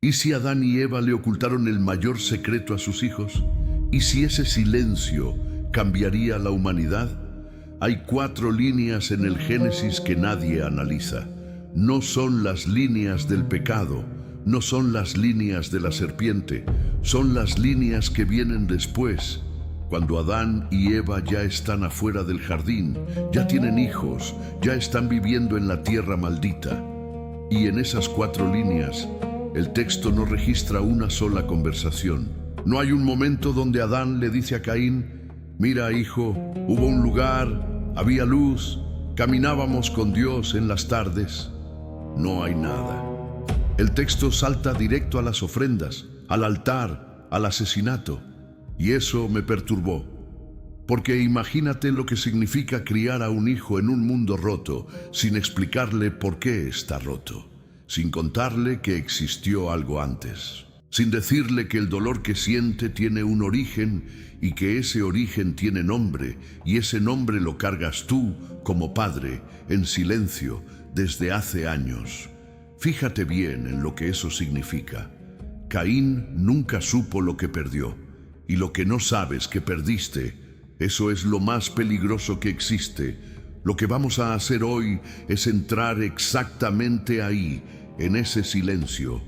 ¿Y si Adán y Eva le ocultaron el mayor secreto a sus hijos? ¿Y si ese silencio cambiaría la humanidad? Hay 4 líneas en el Génesis que nadie analiza. No son las líneas del pecado, no son las líneas de la serpiente, son las líneas que vienen después. Cuando Adán y Eva ya están afuera del jardín, ya tienen hijos, ya están viviendo en la tierra maldita. Y en esas 4 líneas, el texto no registra una sola conversación. No hay un momento donde Adán le dice a Caín: mira, hijo, hubo un lugar, había luz, caminábamos con Dios en las tardes. No hay nada. El texto salta directo a las ofrendas, al altar, al asesinato. Y eso me perturbó. Porque imagínate lo que significa criar a un hijo en un mundo roto, sin explicarle por qué está roto, sin contarle que existió algo antes, sin decirle que el dolor que siente tiene un origen y que ese origen tiene nombre, y ese nombre lo cargas tú, como padre, en silencio, desde hace años. Fíjate bien en lo que eso significa. Caín nunca supo lo que perdió, y lo que no sabes que perdiste, eso es lo más peligroso que existe. Lo que vamos a hacer hoy es entrar exactamente ahí, en ese silencio,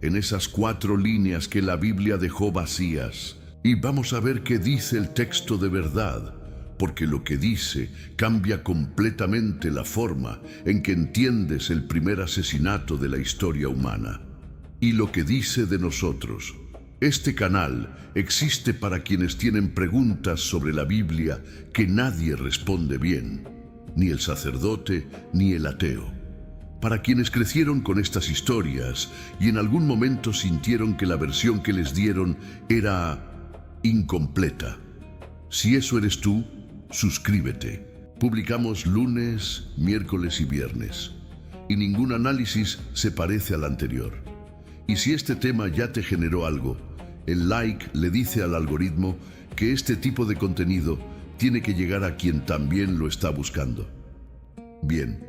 en esas 4 líneas que la Biblia dejó vacías. Y vamos a ver qué dice el texto de verdad, porque lo que dice cambia completamente la forma en que entiendes el primer asesinato de la historia humana. Y lo que dice de nosotros. Este canal existe para quienes tienen preguntas sobre la Biblia que nadie responde bien, ni el sacerdote ni el ateo. Para quienes crecieron con estas historias y en algún momento sintieron que la versión que les dieron era incompleta. Si eso eres tú, suscríbete. Publicamos lunes, miércoles y viernes, y ningún análisis se parece al anterior. Y si este tema ya te generó algo, el like le dice al algoritmo que este tipo de contenido tiene que llegar a quien también lo está buscando. Bien,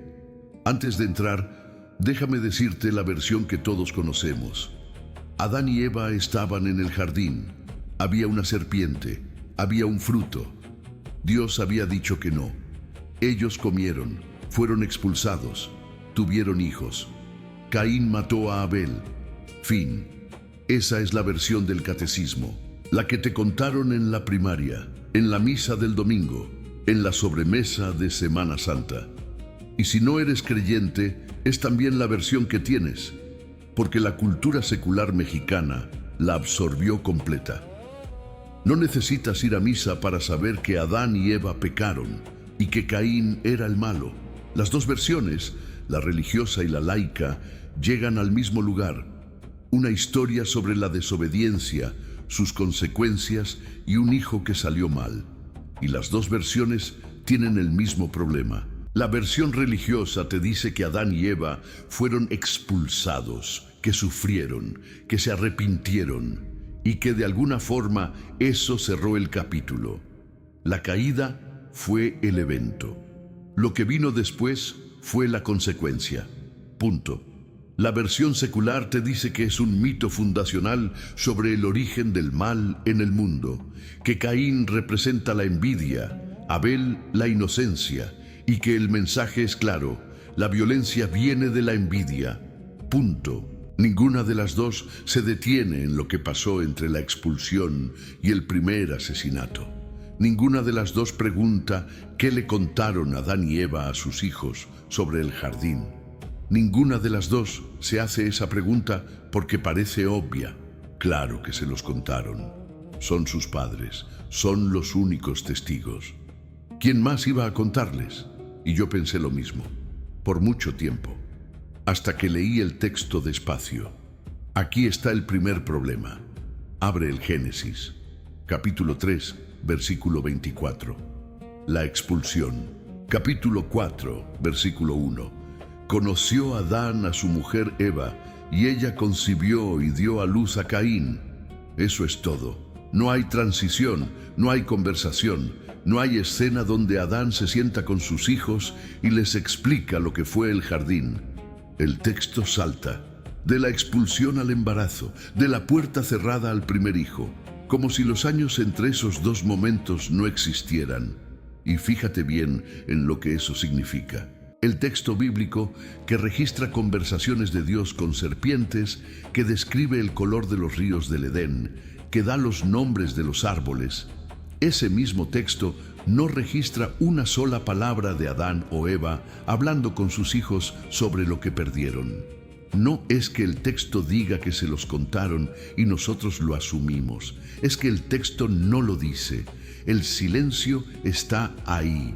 antes de entrar, déjame decirte la versión que todos conocemos. Adán y Eva estaban en el jardín. Había una serpiente, había un fruto. Dios había dicho que no. Ellos comieron, fueron expulsados, tuvieron hijos. Caín mató a Abel. Fin. Esa es la versión del catecismo, la que te contaron en la primaria, en la misa del domingo, en la sobremesa de Semana Santa. Y si no eres creyente, es también la versión que tienes, porque la cultura secular mexicana la absorbió completa. No necesitas ir a misa para saber que Adán y Eva pecaron y que Caín era el malo. Las 2 versiones, la religiosa y la laica, llegan al mismo lugar. Una historia sobre la desobediencia, sus consecuencias y un hijo que salió mal. Y las 2 versiones tienen el mismo problema. La versión religiosa te dice que Adán y Eva fueron expulsados, que sufrieron, que se arrepintieron y que de alguna forma eso cerró el capítulo. La caída fue el evento. Lo que vino después fue la consecuencia. Punto. La versión secular te dice que es un mito fundacional sobre el origen del mal en el mundo, que Caín representa la envidia, Abel la inocencia, y que el mensaje es claro: la violencia viene de la envidia. Punto. Ninguna de las 2 se detiene en lo que pasó entre la expulsión y el primer asesinato. Ninguna de las 2 pregunta qué le contaron Adán y Eva a sus hijos sobre el jardín. Ninguna de las 2 se hace esa pregunta porque parece obvia. Claro que se los contaron. Son sus padres, son los únicos testigos. ¿Quién más iba a contarles? Y yo pensé lo mismo, por mucho tiempo, hasta que leí el texto despacio. Aquí está el primer problema. Abre el Génesis, capítulo 3, versículo 24. La expulsión. Capítulo 4, versículo 1. Conoció Adán a su mujer Eva, y ella concibió y dio a luz a Caín. Eso es todo. No hay transición, no hay conversación, no hay escena donde Adán se sienta con sus hijos y les explica lo que fue el jardín. El texto salta. de la expulsión al embarazo, de la puerta cerrada al primer hijo, como si los años entre esos dos momentos no existieran. Y fíjate bien en lo que eso significa. El texto bíblico que registra conversaciones de Dios con serpientes, que describe el color de los ríos del Edén, que da los nombres de los árboles, ese mismo texto no registra una sola palabra de Adán o Eva hablando con sus hijos sobre lo que perdieron. No es que el texto diga que se los contaron y nosotros lo asumimos, es que el texto no lo dice. El silencio está ahí,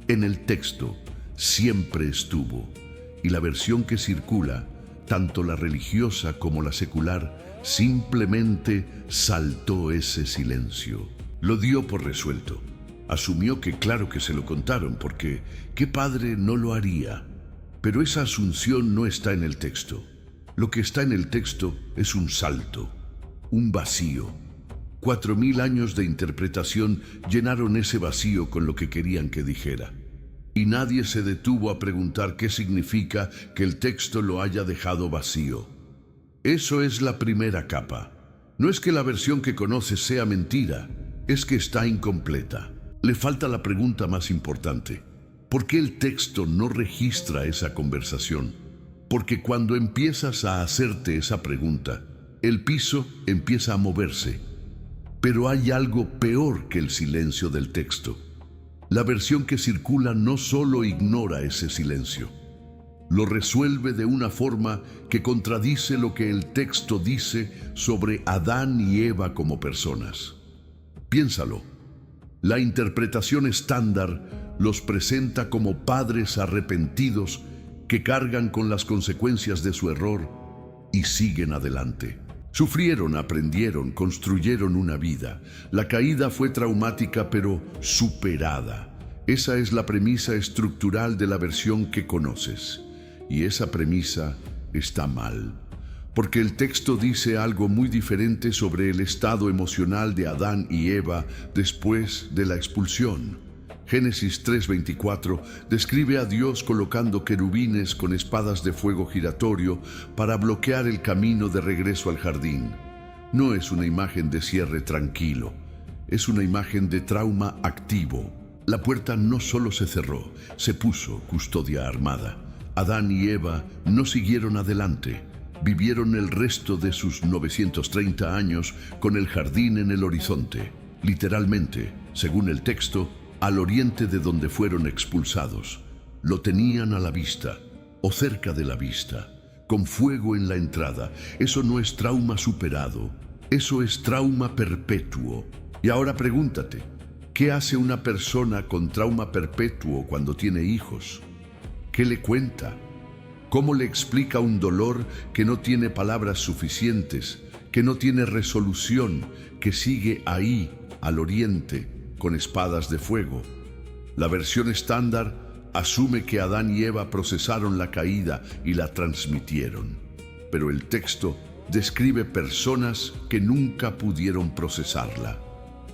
en el texto, siempre estuvo. Y la versión que circula, tanto la religiosa como la secular, simplemente saltó ese silencio. Lo dio por resuelto. Asumió que claro que se lo contaron, porque ¿qué padre no lo haría? Pero esa asunción no está en el texto. Lo que está en el texto es un salto, un vacío. 4000 años de interpretación llenaron ese vacío con lo que querían que dijera. Y nadie se detuvo a preguntar qué significa que el texto lo haya dejado vacío. Eso es la primera capa. No es que la versión que conoces sea mentira, es que está incompleta. Le falta la pregunta más importante. ¿Por qué el texto no registra esa conversación? Porque cuando empiezas a hacerte esa pregunta, el piso empieza a moverse. Pero hay algo peor que el silencio del texto. La versión que circula no solo ignora ese silencio, lo resuelve de una forma que contradice lo que el texto dice sobre Adán y Eva como personas. Piénsalo. La interpretación estándar los presenta como padres arrepentidos que cargan con las consecuencias de su error y siguen adelante. Sufrieron, aprendieron, construyeron una vida. La caída fue traumática, pero superada. Esa es la premisa estructural de la versión que conoces. Y esa premisa está mal, porque el texto dice algo muy diferente sobre el estado emocional de Adán y Eva después de la expulsión. Génesis 3:24 describe a Dios colocando querubines con espadas de fuego giratorio para bloquear el camino de regreso al jardín. No es una imagen de cierre tranquilo, es una imagen de trauma activo. La puerta no solo se cerró, se puso custodia armada. Adán y Eva no siguieron adelante. Vivieron el resto de sus 930 años con el jardín en el horizonte, literalmente, según el texto, al oriente de donde fueron expulsados. Lo tenían a la vista, o cerca de la vista, con fuego en la entrada. Eso no es trauma superado, eso es trauma perpetuo. Y ahora pregúntate, ¿qué hace una persona con trauma perpetuo cuando tiene hijos? ¿Qué le cuenta? ¿Cómo le explica un dolor que no tiene palabras suficientes, que no tiene resolución, que sigue ahí, al oriente, con espadas de fuego? La versión estándar asume que Adán y Eva procesaron la caída y la transmitieron. Pero el texto describe personas que nunca pudieron procesarla.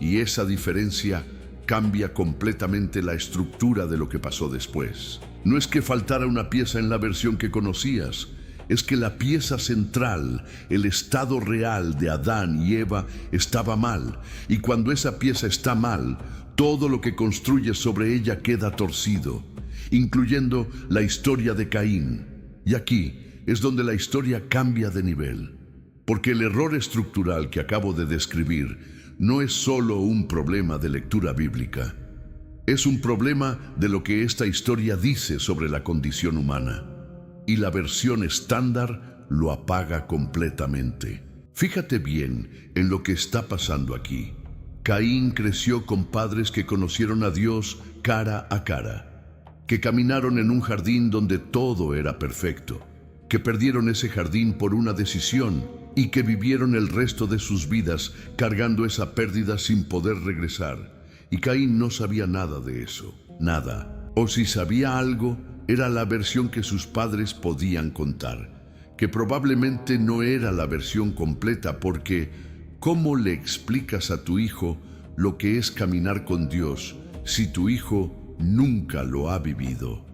Y esa diferencia cambia completamente la estructura de lo que pasó después. No es que faltara una pieza en la versión que conocías, es que la pieza central, el estado real de Adán y Eva, estaba mal. Y cuando esa pieza está mal, todo lo que construye sobre ella queda torcido, incluyendo la historia de Caín. Y aquí es donde la historia cambia de nivel. Porque el error estructural que acabo de describir no es solo un problema de lectura bíblica. Es un problema de lo que esta historia dice sobre la condición humana. Y la versión estándar lo apaga completamente. Fíjate bien en lo que está pasando aquí. Caín creció con padres que conocieron a Dios cara a cara, que caminaron en un jardín donde todo era perfecto, que perdieron ese jardín por una decisión y que vivieron el resto de sus vidas cargando esa pérdida sin poder regresar. Y Caín no sabía nada de eso, nada. O si sabía algo, era la versión que sus padres podían contar, que probablemente no era la versión completa, porque ¿cómo le explicas a tu hijo lo que es caminar con Dios si tu hijo nunca lo ha vivido?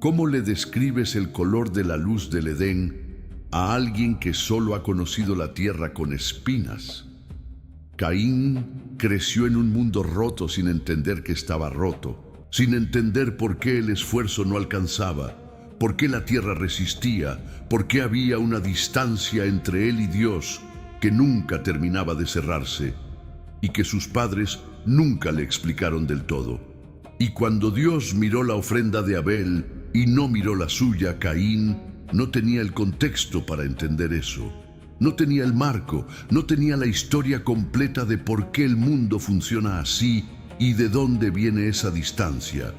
¿Cómo le describes el color de la luz del Edén a alguien que solo ha conocido la tierra con espinas. Caín creció en un mundo roto sin entender que estaba roto, sin entender por qué el esfuerzo no alcanzaba, por qué la tierra resistía, por qué había una distancia entre él y Dios que nunca terminaba de cerrarse y que sus padres nunca le explicaron del todo. Y cuando Dios miró la ofrenda de Abel y no miró la suya, Caín no tenía el contexto para entender eso. No tenía el marco, no tenía la historia completa de por qué el mundo funciona así y de dónde viene esa distancia.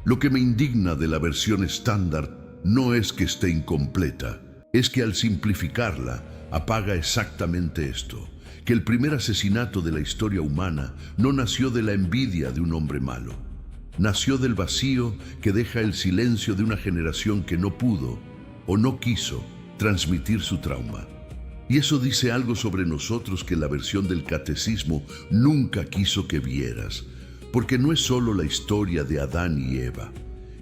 Lo que me indigna de la versión estándar no es que esté incompleta, es que al simplificarla apaga exactamente esto, que el primer asesinato de la historia humana no nació de la envidia de un hombre malo. Nació del vacío que deja el silencio de una generación que no pudo o no quiso transmitir su trauma. Y eso dice algo sobre nosotros que la versión del catecismo nunca quiso que vieras, porque no es solo la historia de Adán y Eva,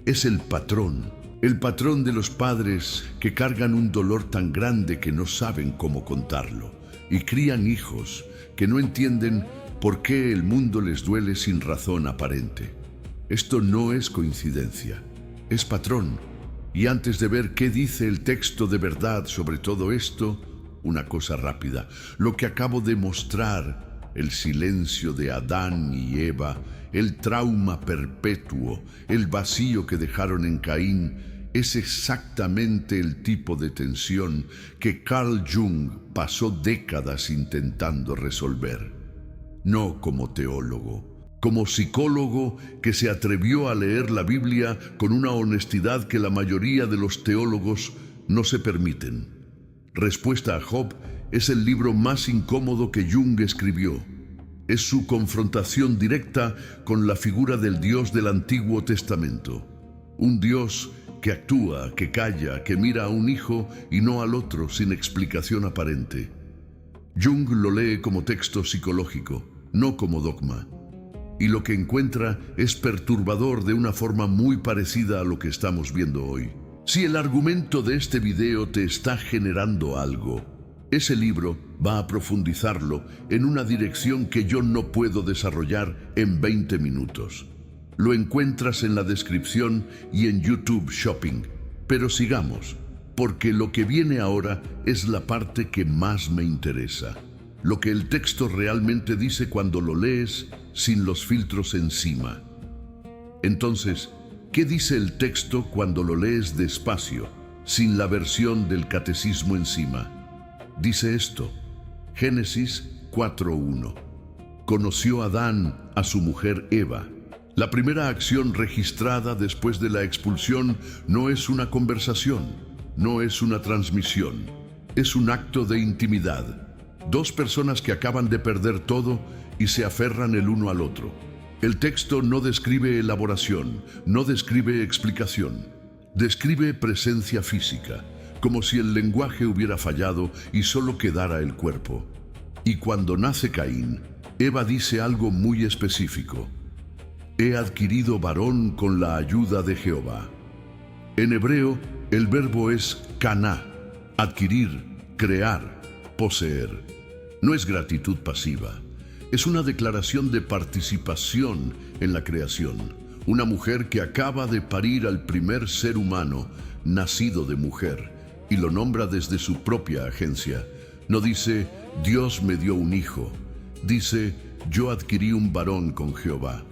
es el patrón de los padres que cargan un dolor tan grande que no saben cómo contarlo, y crían hijos que no entienden por qué el mundo les duele sin razón aparente. Esto no es coincidencia, es patrón. Y antes de ver qué dice el texto de verdad sobre todo esto, una cosa rápida. Lo que acabo de mostrar, el silencio de Adán y Eva, el trauma perpetuo, el vacío que dejaron en Caín, es exactamente el tipo de tensión que Carl Jung pasó décadas intentando resolver. No como teólogo, como psicólogo que se atrevió a leer la Biblia con una honestidad que la mayoría de los teólogos no se permiten. Respuesta a Job es el libro más incómodo que Jung escribió. Es su confrontación directa con la figura del Dios del Antiguo Testamento. Un Dios que actúa, que calla, que mira a un hijo y no al otro sin explicación aparente. Jung lo lee como texto psicológico, no como dogma. Y lo que encuentra es perturbador de una forma muy parecida a lo que estamos viendo hoy. Si el argumento de este video te está generando algo, ese libro va a profundizarlo en una dirección que yo no puedo desarrollar en 20 minutos. Lo encuentras en la descripción y en YouTube Shopping. Pero sigamos, porque lo que viene ahora es la parte que más me interesa. Lo que el texto realmente dice cuando lo lees sin los filtros encima. Entonces, ¿qué dice el texto cuando lo lees despacio, sin la versión del catecismo encima? Dice esto, Génesis 4:1. Conoció Adán a su mujer Eva. La primera acción registrada después de la expulsión no es una conversación, no es una transmisión, es un acto de intimidad. Dos personas que acaban de perder todo y se aferran el uno al otro. El texto no describe elaboración, no describe explicación, describe presencia física, como si el lenguaje hubiera fallado y solo quedara el cuerpo. Y cuando nace Caín, Eva dice algo muy específico. He adquirido varón con la ayuda de Jehová. En hebreo, el verbo es caná, adquirir, crear, poseer. No es gratitud pasiva. Es una declaración de participación en la creación. Una mujer que acaba de parir al primer ser humano nacido de mujer y lo nombra desde su propia agencia. No dice, Dios me dio un hijo. Dice, yo adquirí un varón con Jehová.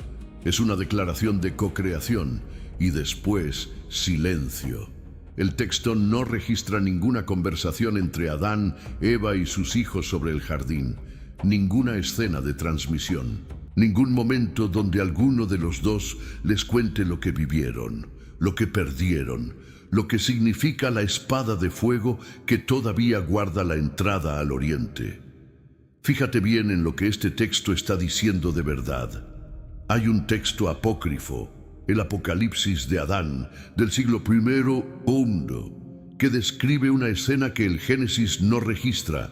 Es una declaración de cocreación y después silencio. El texto no registra ninguna conversación entre Adán, Eva y sus hijos sobre el jardín, ninguna escena de transmisión, ningún momento donde alguno de los dos les cuente lo que vivieron, lo que perdieron, lo que significa la espada de fuego que todavía guarda la entrada al oriente. Fíjate bien en lo que este texto está diciendo de verdad. Hay un texto apócrifo, el Apocalipsis de Adán, del siglo I o II, que describe una escena que el Génesis no registra.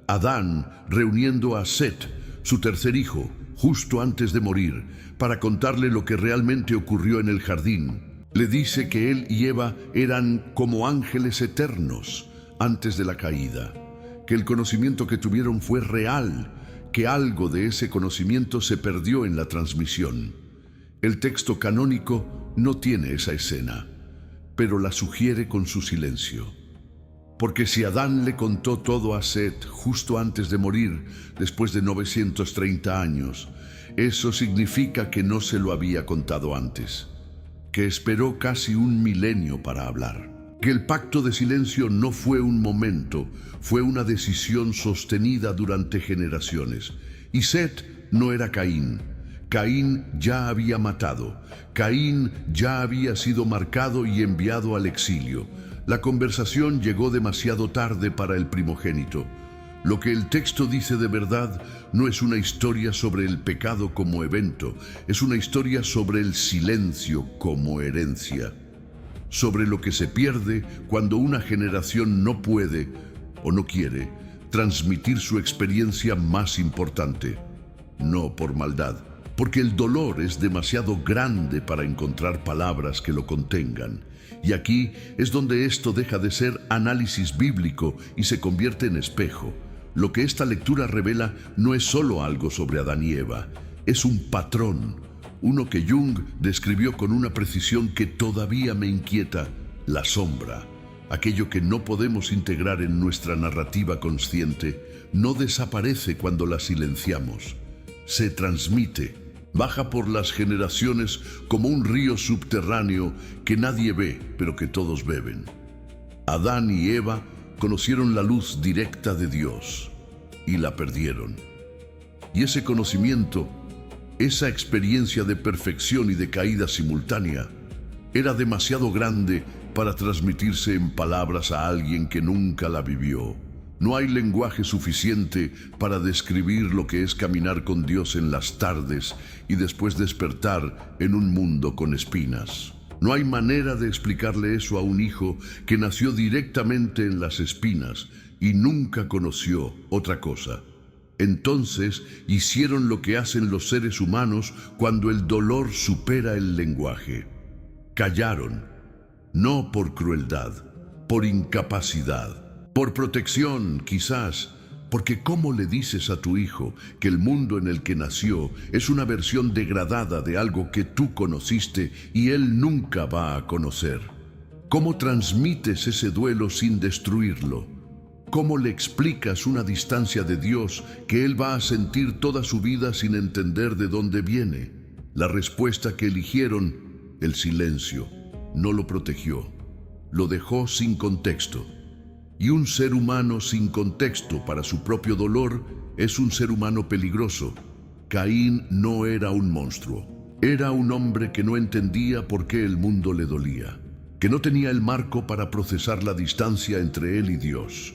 Adán reuniendo a Set, su tercer hijo, justo antes de morir, para contarle lo que realmente ocurrió en el jardín. Le dice que él y Eva eran como ángeles eternos, antes de la caída, que el conocimiento que tuvieron fue real, que algo de ese conocimiento se perdió en la transmisión. El texto canónico no tiene esa escena, pero la sugiere con su silencio. Porque si Adán le contó todo a Set justo antes de morir, después de 930 años, eso significa que no se lo había contado antes, que esperó casi un milenio para hablar. Que el pacto de silencio no fue un momento, fue una decisión sostenida durante generaciones. Y Set no era Caín. Caín ya había matado. Caín ya había sido marcado y enviado al exilio. La conversación llegó demasiado tarde para el primogénito. Lo que el texto dice de verdad no es una historia sobre el pecado como evento, es una historia sobre el silencio como herencia. Sobre lo que se pierde cuando una generación no puede o no quiere transmitir su experiencia más importante. No por maldad, porque el dolor es demasiado grande para encontrar palabras que lo contengan. Y aquí es donde esto deja de ser análisis bíblico y se convierte en espejo. Lo que esta lectura revela no es solo algo sobre Adán y Eva, es un patrón. Uno que Jung describió con una precisión que todavía me inquieta: la sombra. Aquello que no podemos integrar en nuestra narrativa consciente no desaparece cuando la silenciamos. Se transmite, baja por las generaciones como un río subterráneo que nadie ve, pero que todos beben. Adán y Eva conocieron la luz directa de Dios y la perdieron. Y ese conocimiento, esa experiencia de perfección y de caída simultánea, era demasiado grande para transmitirse en palabras a alguien que nunca la vivió. No hay lenguaje suficiente para describir lo que es caminar con Dios en las tardes y después despertar en un mundo con espinas. No hay manera de explicarle eso a un hijo que nació directamente en las espinas y nunca conoció otra cosa. Entonces hicieron lo que hacen los seres humanos cuando el dolor supera el lenguaje. Callaron, no por crueldad, por incapacidad, por protección quizás, porque ¿cómo le dices a tu hijo que el mundo en el que nació es una versión degradada de algo que tú conociste y él nunca va a conocer? ¿Cómo transmites ese duelo sin destruirlo? ¿Cómo le explicas una distancia de Dios que él va a sentir toda su vida sin entender de dónde viene? La respuesta que eligieron: el silencio. No lo protegió, lo dejó sin contexto. Y un ser humano sin contexto para su propio dolor es un ser humano peligroso. Caín no era un monstruo, era un hombre que no entendía por qué el mundo le dolía, que no tenía el marco para procesar la distancia entre él y Dios,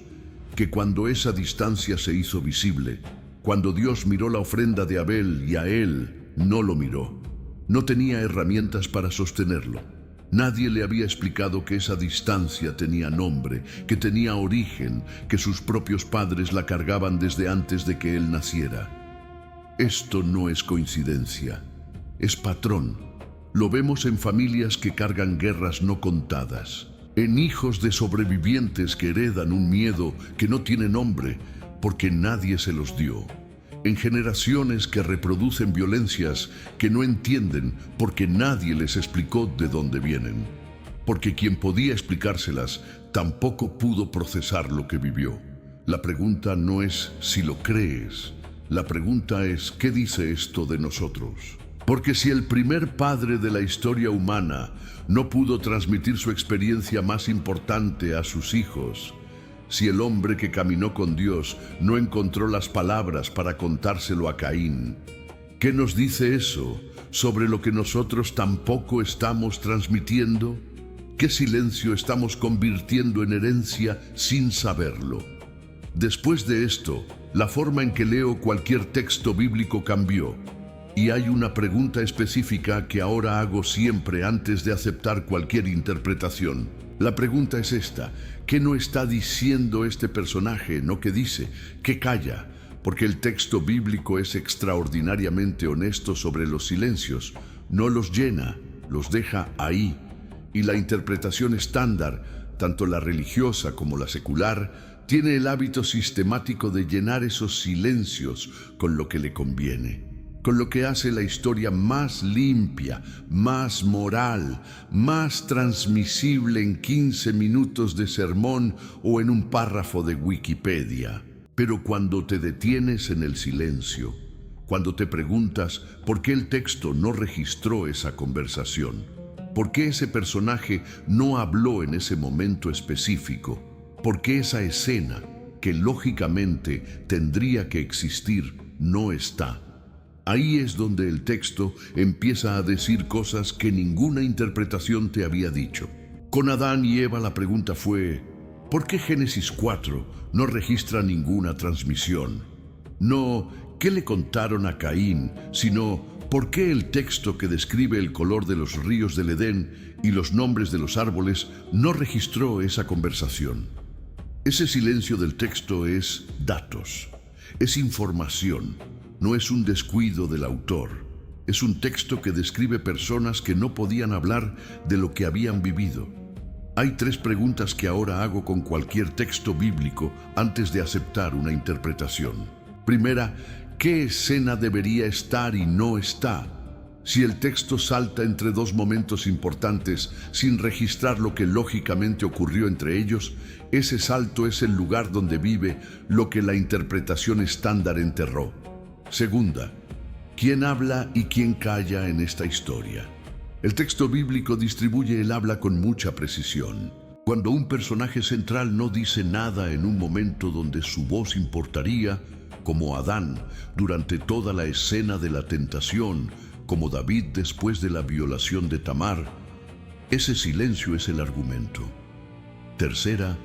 que cuando esa distancia se hizo visible, cuando Dios miró la ofrenda de Abel y a él no lo miró, no tenía herramientas para sostenerlo. Nadie le había explicado que esa distancia tenía nombre, que tenía origen, que sus propios padres la cargaban desde antes de que él naciera. Esto no es coincidencia, es patrón. Lo vemos en familias que cargan guerras no contadas, en hijos de sobrevivientes que heredan un miedo que no tiene nombre porque nadie se los dio, en generaciones que reproducen violencias que no entienden porque nadie les explicó de dónde vienen, porque quien podía explicárselas tampoco pudo procesar lo que vivió. La pregunta no es si lo crees, la pregunta es ¿qué dice esto de nosotros? Porque si el primer padre de la historia humana no pudo transmitir su experiencia más importante a sus hijos, si el hombre que caminó con Dios no encontró las palabras para contárselo a Caín, ¿qué nos dice eso sobre lo que nosotros tampoco estamos transmitiendo? ¿Qué silencio estamos convirtiendo en herencia sin saberlo? Después de esto, la forma en que leo cualquier texto bíblico cambió. Y hay una pregunta específica que ahora hago siempre antes de aceptar cualquier interpretación. La pregunta es esta: ¿qué no está diciendo este personaje? No qué dice, ¿qué calla? Porque el texto bíblico es extraordinariamente honesto sobre los silencios. No los llena, los deja ahí. Y la interpretación estándar tanto la religiosa como la secular, tiene el hábito sistemático de llenar esos silencios con lo que le conviene, con lo que hace la historia más limpia, más moral, más transmisible en 15 minutos de sermón o en un párrafo de Wikipedia. Pero cuando te detienes en el silencio, cuando te preguntas por qué el texto no registró esa conversación, por qué ese personaje no habló en ese momento específico, por qué esa escena, que lógicamente tendría que existir, no está. Ahí es donde el texto empieza a decir cosas que ninguna interpretación te había dicho. Con Adán y Eva la pregunta fue, ¿por qué Génesis 4 no registra ninguna transmisión? No, ¿qué le contaron a Caín? Sino, ¿por qué el texto que describe el color de los ríos del Edén y los nombres de los árboles no registró esa conversación? Ese silencio del texto es datos, es información, no es un descuido del autor. Es un texto que describe personas que no podían hablar de lo que habían vivido. Hay 3 preguntas que ahora hago con cualquier texto bíblico antes de aceptar una interpretación. Primera, ¿qué escena debería estar y no está? Si el texto salta entre 2 momentos importantes sin registrar lo que lógicamente ocurrió entre ellos, ese salto es el lugar donde vive lo que la interpretación estándar enterró. Segunda, ¿quién habla y quién calla en esta historia? El texto bíblico distribuye el habla con mucha precisión. Cuando un personaje central no dice nada en un momento donde su voz importaría, como Adán durante toda la escena de la tentación, como David después de la violación de Tamar, ese silencio es el argumento. Tercera,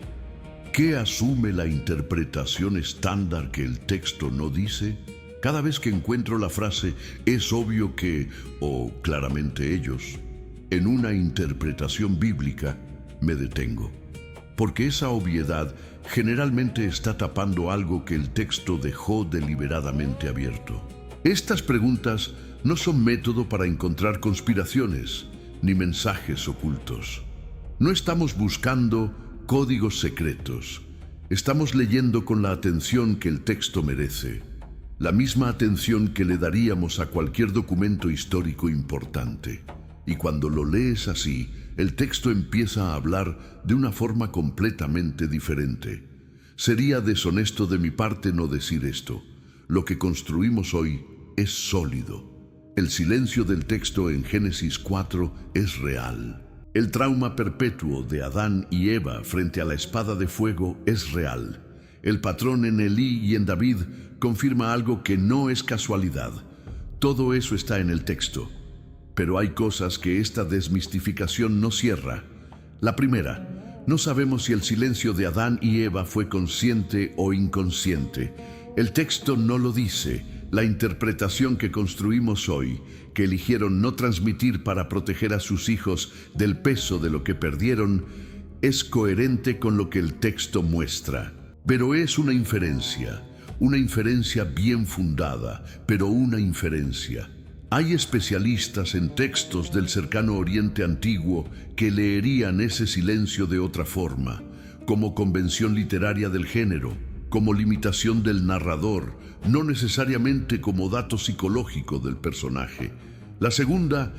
¿qué asume la interpretación estándar que el texto no dice? Cada vez que encuentro la frase «es obvio que» o «claramente ellos», en una interpretación bíblica, me detengo. Porque esa obviedad generalmente está tapando algo que el texto dejó deliberadamente abierto. Estas preguntas no son método para encontrar conspiraciones ni mensajes ocultos. No estamos buscando códigos secretos. Estamos leyendo con la atención que el texto merece. La misma atención que le daríamos a cualquier documento histórico importante. Y cuando lo lees así, el texto empieza a hablar de una forma completamente diferente. Sería deshonesto de mi parte no decir esto. Lo que construimos hoy es sólido. El silencio del texto en Génesis 4 es real. El trauma perpetuo de Adán y Eva frente a la espada de fuego es real. El patrón en Elí y en David confirma algo que no es casualidad. Todo eso está en el texto. Pero hay cosas que esta desmistificación no cierra. La primera, no sabemos si el silencio de Adán y Eva fue consciente o inconsciente. El texto no lo dice. La interpretación que construimos hoy, que eligieron no transmitir para proteger a sus hijos del peso de lo que perdieron, es coherente con lo que el texto muestra. Pero es una inferencia bien fundada, pero una inferencia. Hay especialistas en textos del cercano Oriente Antiguo que leerían ese silencio de otra forma, como convención literaria del género, como limitación del narrador, no necesariamente como dato psicológico del personaje. La segunda,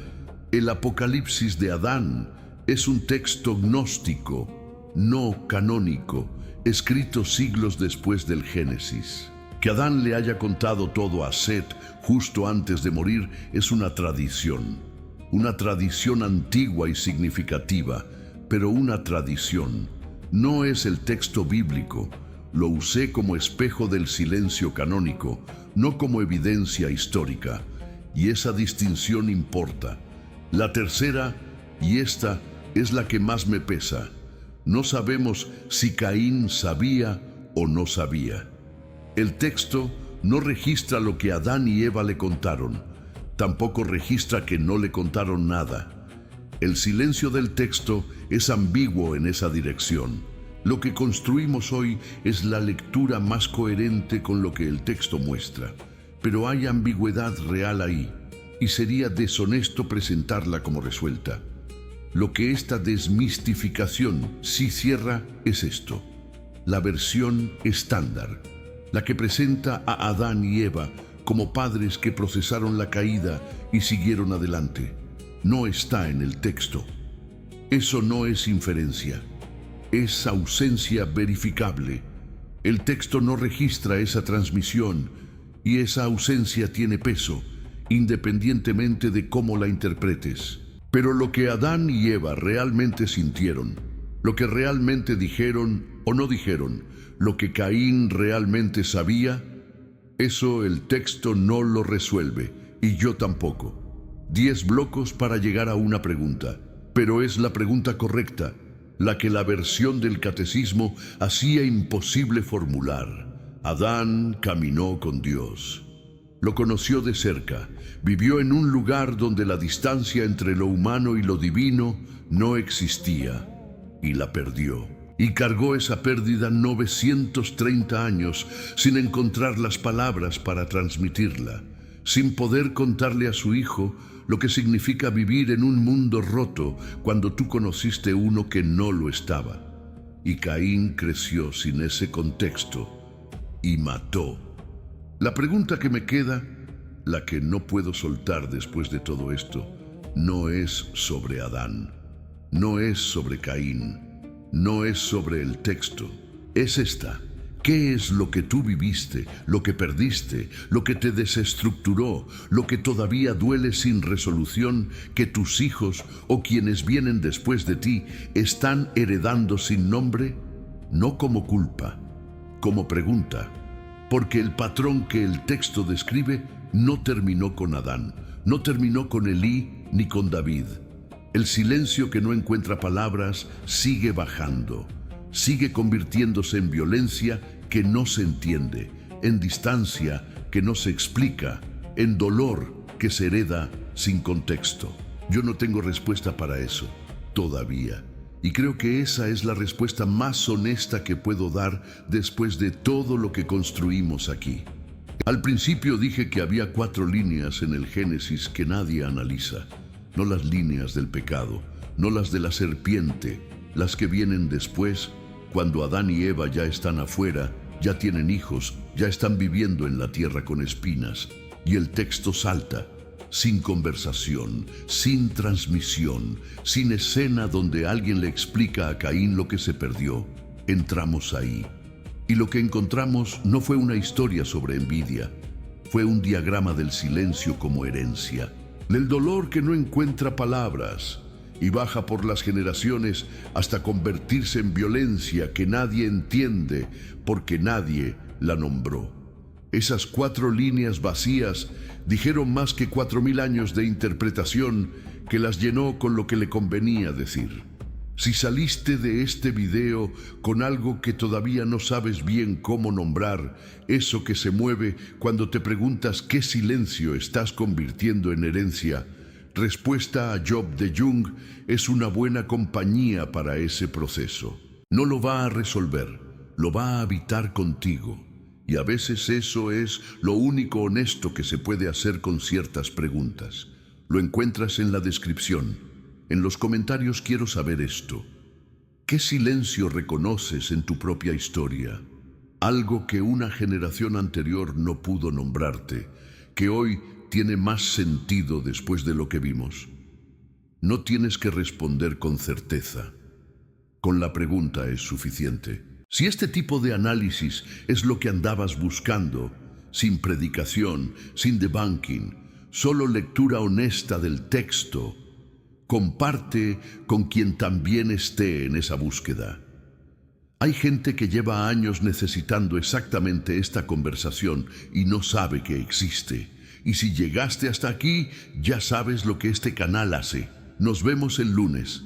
el Apocalipsis de Adán, es un texto gnóstico, no canónico, escrito siglos después del Génesis. Que Adán le haya contado todo a Set justo antes de morir es una tradición antigua y significativa, pero una tradición. No es el texto bíblico. Lo usé como espejo del silencio canónico, no como evidencia histórica, y esa distinción importa. La tercera, y esta es la que más me pesa, no sabemos si Caín sabía o no sabía. El texto no registra lo que Adán y Eva le contaron, tampoco registra que no le contaron nada. El silencio del texto es ambiguo en esa dirección. Lo que construimos hoy es la lectura más coherente con lo que el texto muestra, pero hay ambigüedad real ahí, y sería deshonesto presentarla como resuelta. Lo que esta desmistificación sí cierra es esto: la versión estándar, la que presenta a Adán y Eva como padres que procesaron la caída y siguieron adelante, no está en el texto. Eso no es inferencia, es ausencia verificable. El texto no registra esa transmisión y esa ausencia tiene peso, independientemente de cómo la interpretes. Pero lo que Adán y Eva realmente sintieron, lo que realmente dijeron o no dijeron, lo que Caín realmente sabía, eso el texto no lo resuelve, y yo tampoco. 10 blocos para llegar a una pregunta, pero es la pregunta correcta, la que la versión del catecismo hacía imposible formular. Adán caminó con Dios. Lo conoció de cerca, vivió en un lugar donde la distancia entre lo humano y lo divino no existía, y la perdió. Y cargó esa pérdida 930 años sin encontrar las palabras para transmitirla, sin poder contarle a su hijo lo que significa vivir en un mundo roto cuando tú conociste uno que no lo estaba. Y Caín creció sin ese contexto y mató. La pregunta que me queda, la que no puedo soltar después de todo esto, no es sobre Adán, no es sobre Caín, no es sobre el texto, es esta. ¿Qué es lo que tú viviste, lo que perdiste, lo que te desestructuró, lo que todavía duele sin resolución, que tus hijos o quienes vienen después de ti están heredando sin nombre? No como culpa, como pregunta. Porque el patrón que el texto describe no terminó con Adán, no terminó con Elí ni con David. El silencio que no encuentra palabras sigue bajando, sigue convirtiéndose en violencia que no se entiende, en distancia que no se explica, en dolor que se hereda sin contexto. Yo no tengo respuesta para eso, todavía. Y creo que esa es la respuesta más honesta que puedo dar después de todo lo que construimos aquí. Al principio dije que había 4 líneas en el Génesis que nadie analiza. No las líneas del pecado, no las de la serpiente, las que vienen después, cuando Adán y Eva ya están afuera, ya tienen hijos, ya están viviendo en la tierra con espinas. Y el texto salta, sin conversación, sin transmisión, sin escena donde alguien le explica a Caín lo que se perdió. Entramos ahí. Y lo que encontramos no fue una historia sobre envidia, fue un diagrama del silencio como herencia, del dolor que no encuentra palabras y baja por las generaciones hasta convertirse en violencia que nadie entiende porque nadie la nombró. Esas 4 líneas vacías dijeron más que 4000 años de interpretación que las llenó con lo que le convenía decir. Si saliste de este video con algo que todavía no sabes bien cómo nombrar, eso que se mueve cuando te preguntas qué silencio estás convirtiendo en herencia, Respuesta a Job de Jung es una buena compañía para ese proceso. No lo va a resolver, lo va a habitar contigo. Y a veces eso es lo único honesto que se puede hacer con ciertas preguntas. Lo encuentras en la descripción. En los comentarios quiero saber esto. ¿Qué silencio reconoces en tu propia historia? Algo que una generación anterior no pudo nombrarte, que hoy tiene más sentido después de lo que vimos. No tienes que responder con certeza. Con la pregunta es suficiente. Si este tipo de análisis es lo que andabas buscando, sin predicación, sin debunking, solo lectura honesta del texto, comparte con quien también esté en esa búsqueda. Hay gente que lleva años necesitando exactamente esta conversación y no sabe que existe. Y si llegaste hasta aquí, ya sabes lo que este canal hace. Nos vemos el lunes.